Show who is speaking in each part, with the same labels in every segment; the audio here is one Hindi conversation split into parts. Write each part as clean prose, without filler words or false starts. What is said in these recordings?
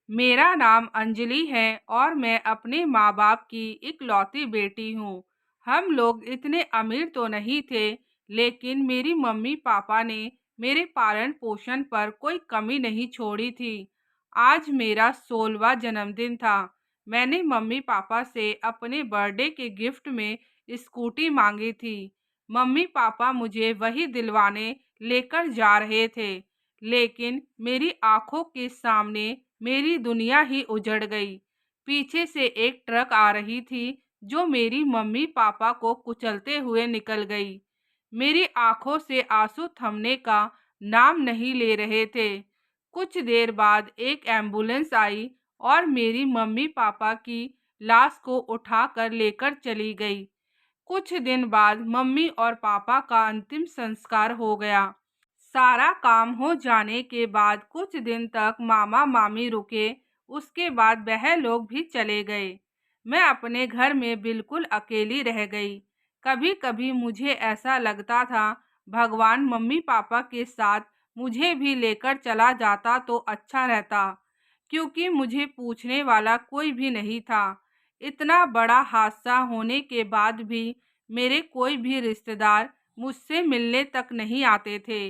Speaker 1: मेरा नाम अंजलि है और मैं अपने माँ बाप की इकलौती बेटी हूँ। हम लोग इतने अमीर तो नहीं थे, लेकिन मेरी मम्मी पापा ने मेरे पालन पोषण पर कोई कमी नहीं छोड़ी थी। आज मेरा 16वां जन्मदिन था। मैंने मम्मी पापा से अपने बर्थडे के गिफ्ट में स्कूटी मांगी थी। मम्मी पापा मुझे वही दिलवाने लेकर जा रहे थे, लेकिन मेरी आंखों के सामने मेरी दुनिया ही उजड़ गई। पीछे से एक ट्रक आ रही थी जो मेरी मम्मी पापा को कुचलते हुए निकल गई। मेरी आंखों से आंसू थमने का नाम नहीं ले रहे थे। कुछ देर बाद एक एम्बुलेंस आई और मेरी मम्मी पापा की लाश को उठाकर लेकर चली गई। कुछ दिन बाद मम्मी और पापा का अंतिम संस्कार हो गया। सारा काम हो जाने के बाद कुछ दिन तक मामा मामी रुके। उसके बाद वह लोग भी चले गए। मैं अपने घर में बिल्कुल अकेली रह गई। कभी कभी मुझे ऐसा लगता था, भगवान मम्मी पापा के साथ मुझे भी लेकर चला जाता तो अच्छा रहता, क्योंकि मुझे पूछने वाला कोई भी नहीं था। इतना बड़ा हादसा होने के बाद भी मेरे कोई भी रिश्तेदार मुझसे मिलने तक नहीं आते थे।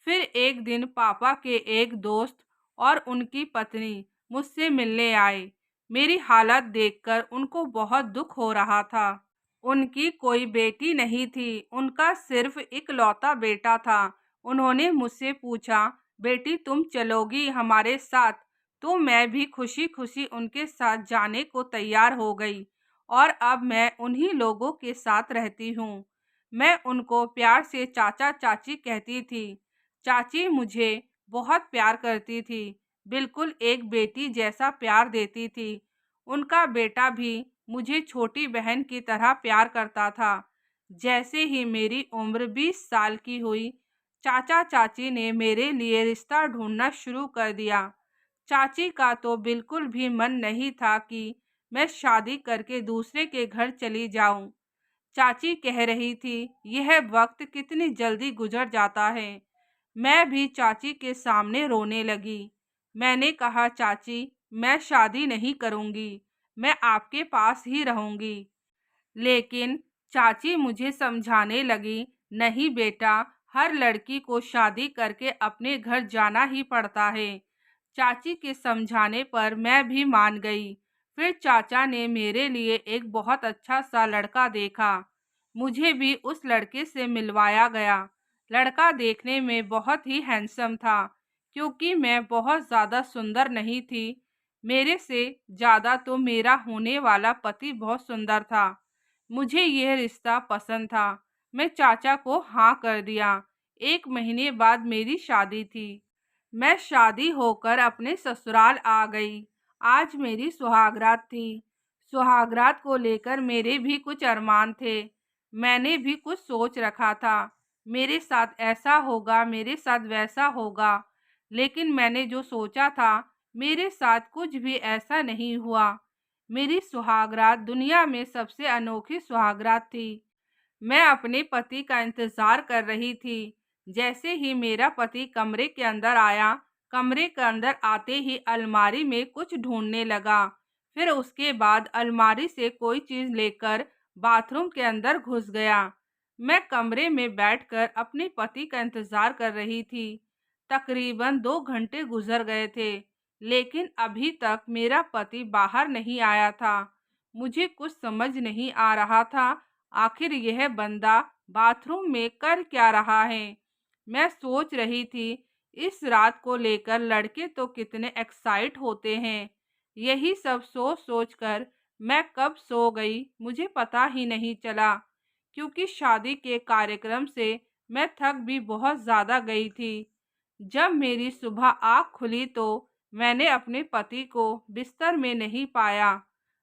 Speaker 1: फिर एक दिन पापा के एक दोस्त और उनकी पत्नी मुझसे मिलने आए। मेरी हालत देखकर उनको बहुत दुख हो रहा था। उनकी कोई बेटी नहीं थी, उनका सिर्फ इकलौता बेटा था। उन्होंने मुझसे पूछा, बेटी तुम चलोगी हमारे साथ? तो मैं भी खुशी खुशी उनके साथ जाने को तैयार हो गई और अब मैं उन्हीं लोगों के साथ रहती हूँ। मैं उनको प्यार से चाचा चाची कहती थी। चाची मुझे बहुत प्यार करती थी, बिल्कुल एक बेटी जैसा प्यार देती थी। उनका बेटा भी मुझे छोटी बहन की तरह प्यार करता था। जैसे ही मेरी उम्र 20 साल की हुई, चाचा चाची ने मेरे लिए रिश्ता ढूंढना शुरू कर दिया। चाची का तो बिल्कुल भी मन नहीं था कि मैं शादी करके दूसरे के घर चली जाऊं। चाची कह रही थी, यह वक्त कितनी जल्दी गुजर जाता है। मैं भी चाची के सामने रोने लगी। मैंने कहा, चाची मैं शादी नहीं करूंगी, मैं आपके पास ही रहूंगी। लेकिन चाची मुझे समझाने लगी, नहीं बेटा, हर लड़की को शादी करके अपने घर जाना ही पड़ता है। चाची के समझाने पर मैं भी मान गई। फिर चाचा ने मेरे लिए एक बहुत अच्छा सा लड़का देखा। मुझे भी उस लड़के से मिलवाया गया। लड़का देखने में बहुत ही हैंडसम था, क्योंकि मैं बहुत ज़्यादा सुंदर नहीं थी। मेरे से ज़्यादा तो मेरा होने वाला पति बहुत सुंदर था। मुझे यह रिश्ता पसंद था। मैं चाचा को हाँ कर दिया। 1 महीने बाद मेरी शादी थी। मैं शादी होकर अपने ससुराल आ गई। आज मेरी सुहागरात थी। सुहागरात को लेकर मेरे भी कुछ अरमान थे। मैंने भी कुछ सोच रखा था, मेरे साथ ऐसा होगा, मेरे साथ वैसा होगा। लेकिन मैंने जो सोचा था, मेरे साथ कुछ भी ऐसा नहीं हुआ। मेरी सुहागरात दुनिया में सबसे अनोखी सुहागरात थी। मैं अपने पति का इंतजार कर रही थी। जैसे ही मेरा पति कमरे के अंदर आया, कमरे के अंदर आते ही अलमारी में कुछ ढूंढने लगा। फिर उसके बाद अलमारी से कोई चीज लेकर बाथरूम के अंदर घुस गया। मैं कमरे में बैठकर अपने पति का इंतजार कर रही थी। तकरीबन 2 घंटे गुजर गए थे, लेकिन अभी तक मेरा पति बाहर नहीं आया था। मुझे कुछ समझ नहीं आ रहा था, आखिर यह बंदा बाथरूम में कर क्या रहा है। मैं सोच रही थी, इस रात को लेकर लड़के तो कितने एक्साइट होते हैं। यही सब सोच सोच कर मैं कब सो गई मुझे पता ही नहीं चला, क्योंकि शादी के कार्यक्रम से मैं थक भी बहुत ज़्यादा गई थी। जब मेरी सुबह आँख खुली तो मैंने अपने पति को बिस्तर में नहीं पाया।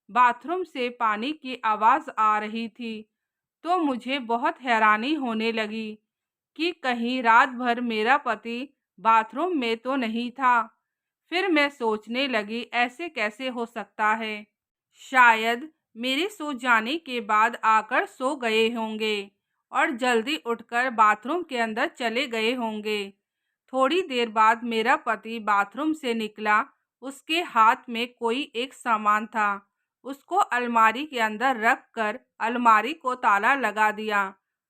Speaker 1: बाथरूम से पानी की आवाज़ आ रही थी, तो मुझे बहुत हैरानी होने लगी कि कहीं रात भर मेरा पति बाथरूम में तो नहीं था। फिर मैं सोचने लगी, ऐसे कैसे हो सकता है। शायद मेरे सो जाने के बाद आकर सो गए होंगे और जल्दी उठकर बाथरूम के अंदर चले गए होंगे। थोड़ी देर बाद मेरा पति बाथरूम से निकला उसके हाथ में कोई एक सामान था। उसको अलमारी के अंदर रख कर अलमारी को ताला लगा दिया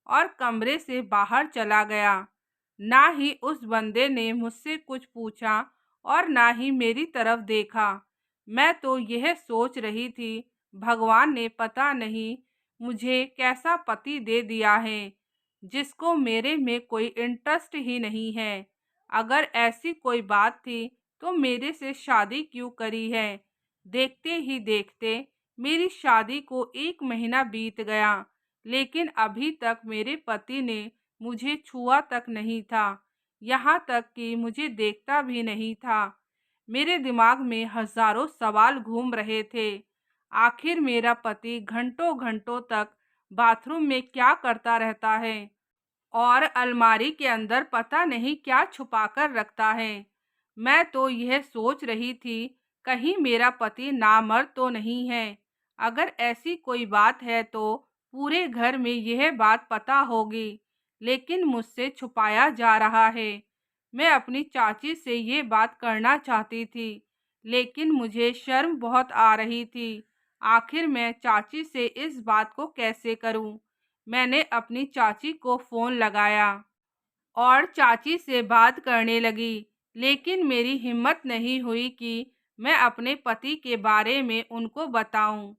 Speaker 1: और कमरे से बाहर चला गया। ना ही उस बंदे ने मुझसे कुछ पूछा और ना ही मेरी तरफ देखा। मैं तो यह सोच रही थी, भगवान ने पता नहीं मुझे कैसा पति दे दिया है जिसको मेरे में कोई इंटरेस्ट ही नहीं है। अगर ऐसी कोई बात थी तो मेरे से शादी क्यों करी है। देखते ही देखते मेरी शादी को 1 महीना बीत गया, लेकिन अभी तक मेरे पति ने मुझे छुआ तक नहीं था, यहाँ तक कि मुझे देखता भी नहीं था। मेरे दिमाग में हजारों सवाल घूम रहे थे। आखिर मेरा पति घंटों घंटों तक बाथरूम में क्या करता रहता है और अलमारी के अंदर पता नहीं क्या छुपा कर रखता है। मैं तो यह सोच रही थी, कहीं मेरा पति नामर्द तो नहीं है। अगर ऐसी कोई बात है तो पूरे घर में यह बात पता होगी, लेकिन मुझसे छुपाया जा रहा है। मैं अपनी चाची से ये बात करना चाहती थी, लेकिन मुझे शर्म बहुत आ रही थी। आखिर मैं चाची से इस बात को कैसे करूं? मैंने अपनी चाची को फ़ोन लगाया और चाची से बात करने लगी, लेकिन मेरी हिम्मत नहीं हुई कि मैं अपने पति के बारे में उनको बताऊं।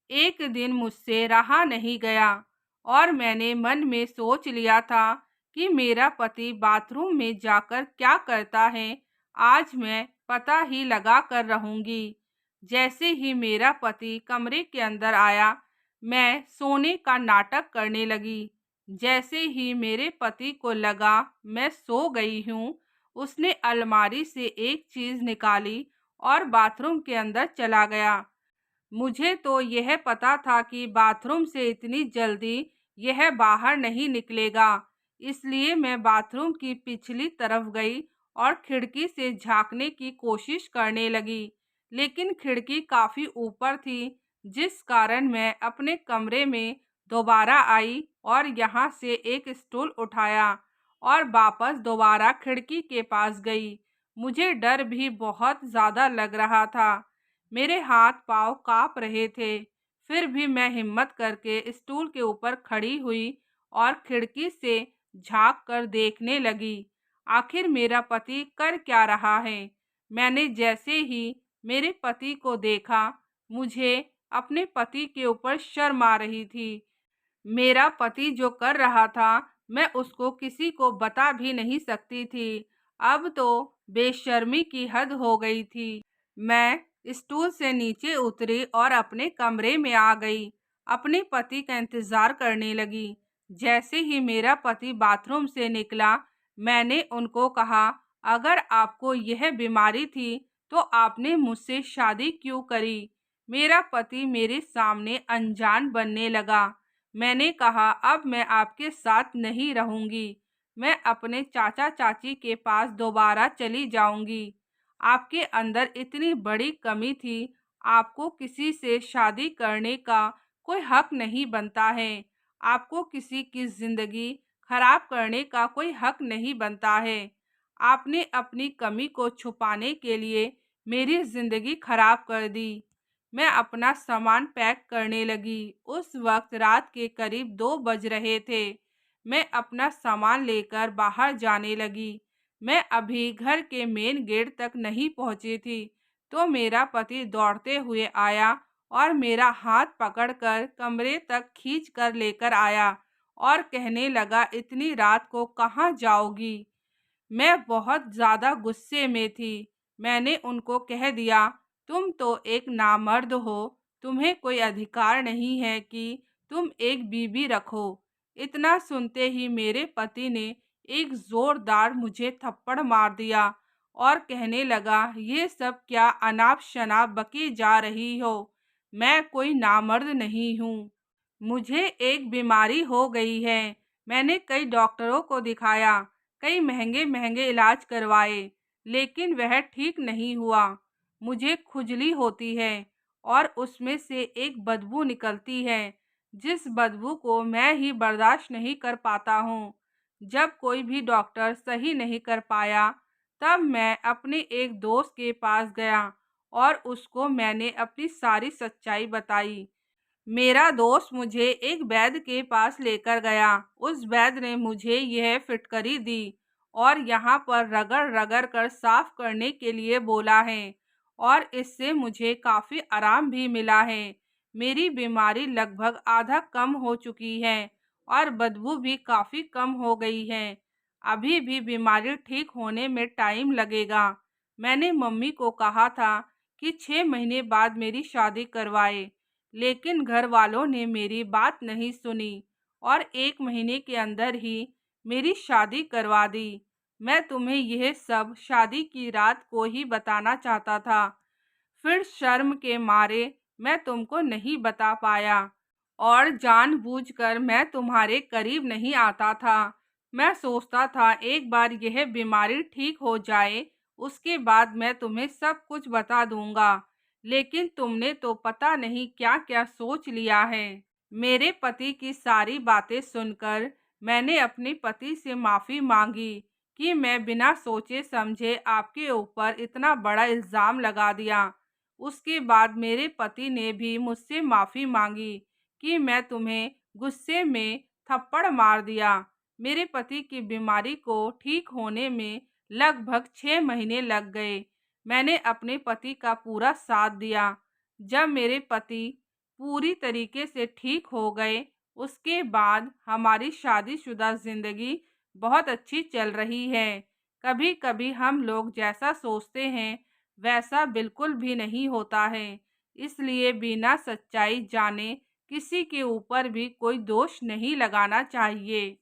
Speaker 1: एक दिन मुझसे रहा नहीं गया और मैंने मन में सोच लिया था कि मेरा पति बाथरूम में जाकर क्या करता है, आज मैं पता ही लगा कर रहूंगी। जैसे ही मेरा पति कमरे के अंदर आया, मैं सोने का नाटक करने लगी। जैसे ही मेरे पति को लगा मैं सो गई हूँ, उसने अलमारी से एक चीज निकाली और बाथरूम के अंदर चला गया। मुझे तो यह पता था कि बाथरूम से इतनी जल्दी यह बाहर नहीं निकलेगा, इसलिए मैं बाथरूम की पिछली तरफ गई और खिड़की से झांकने की कोशिश करने लगी, लेकिन खिड़की काफ़ी ऊपर थी, जिस कारण मैं अपने कमरे में दोबारा आई और यहाँ से एक स्टूल उठाया और वापस दोबारा खिड़की के पास गई। मुझे डर भी बहुत ज़्यादा लग रहा था, मेरे हाथ पांव कांप रहे थे। फिर भी मैं हिम्मत करके स्टूल के ऊपर खड़ी हुई और खिड़की से झांक कर देखने लगी, आखिर मेरा पति कर क्या रहा है। मैंने जैसे ही मेरे पति को देखा, मुझे अपने पति के ऊपर शर्म आ रही थी। मेरा पति जो कर रहा था मैं उसको किसी को बता भी नहीं सकती थी। अब तो बेशर्मी की हद हो गई थी। मैं स्टूल से नीचे उतरी और अपने कमरे में आ गई। अपने पति का इंतजार करने लगी। जैसे ही मेरा पति बाथरूम से निकला, मैंने उनको कहा, अगर आपको यह बीमारी थी तो आपने मुझसे शादी क्यों करी। मेरा पति मेरे सामने अनजान बनने लगा। मैंने कहा, अब मैं आपके साथ नहीं रहूंगी, मैं अपने चाचा चाची के पास दोबारा चली जाऊंगी। आपके अंदर इतनी बड़ी कमी थी, आपको किसी से शादी करने का कोई हक नहीं बनता है। आपको किसी की जिंदगी खराब करने का कोई हक नहीं बनता है। आपने अपनी कमी को छुपाने के लिए मेरी जिंदगी खराब कर दी। मैं अपना सामान पैक करने लगी। उस वक्त रात के करीब 2 बज रहे थे। मैं अपना सामान लेकर बाहर जाने लगी। मैं अभी घर के मेन गेट तक नहीं पहुंची थी तो मेरा पति दौड़ते हुए आया और मेरा हाथ पकड़कर कमरे तक खींच कर लेकर आया और कहने लगा, इतनी रात को कहाँ जाओगी। मैं बहुत ज़्यादा गुस्से में थी। मैंने उनको कह दिया, तुम तो एक नामर्द हो, तुम्हें कोई अधिकार नहीं है कि तुम एक बीवी रखो। इतना सुनते ही मेरे पति ने एक जोरदार मुझे थप्पड़ मार दिया और कहने लगा, ये सब क्या अनाप शनाप बकी जा रही हो। मैं कोई नामर्द नहीं हूँ। मुझे एक बीमारी हो गई है। मैंने कई डॉक्टरों को दिखाया, कई महंगे महंगे इलाज करवाए, लेकिन वह ठीक नहीं हुआ। मुझे खुजली होती है और उसमें से एक बदबू निकलती है, जिस बदबू को मैं ही बर्दाश्त नहीं कर पाता हूँ। जब कोई भी डॉक्टर सही नहीं कर पाया तब मैं अपने एक दोस्त के पास गया और उसको मैंने अपनी सारी सच्चाई बताई। मेरा दोस्त मुझे एक वैद्य के पास लेकर गया। उस वैद्य ने मुझे यह फिटकरी दी और यहाँ पर रगड़-रगड़ कर साफ करने के लिए बोला है और इससे मुझे काफ़ी आराम भी मिला है। मेरी बीमारी लगभग आधा कम हो चुकी है और बदबू भी काफ़ी कम हो गई है। अभी भी बीमारी ठीक होने में टाइम लगेगा। मैंने मम्मी को कहा था कि 6 महीने बाद मेरी शादी करवाए, लेकिन घर वालों ने मेरी बात नहीं सुनी और 1 महीने के अंदर ही मेरी शादी करवा दी। मैं तुम्हें यह सब शादी की रात को ही बताना चाहता था, फिर शर्म के मारे मैं तुमको नहीं बता पाया और जानबूझकर मैं तुम्हारे करीब नहीं आता था। मैं सोचता था एक बार यह बीमारी ठीक हो जाए, उसके बाद मैं तुम्हें सब कुछ बता दूंगा, लेकिन तुमने तो पता नहीं क्या-क्या सोच लिया है। मेरे पति की सारी बातें सुनकर मैंने अपने पति से माफ़ी मांगी कि मैं बिना सोचे समझे आपके ऊपर इतना बड़ा इल्ज़ाम लगा दिया। उसके बाद मेरे पति ने भी मुझसे माफ़ी मांगी कि मैं तुम्हें गुस्से में थप्पड़ मार दिया। मेरे पति की बीमारी को ठीक होने में लगभग 6 महीने लग गए। मैंने अपने पति का पूरा साथ दिया। जब मेरे पति पूरी तरीके से ठीक हो गए, उसके बाद हमारी शादीशुदा ज़िंदगी बहुत अच्छी चल रही है। कभी-कभी हम लोग जैसा सोचते हैं, वैसा बिल्कुल भी नहीं होता है। इसलिए बिना सच्चाई जाने किसी के ऊपर भी कोई दोष नहीं लगाना चाहिए।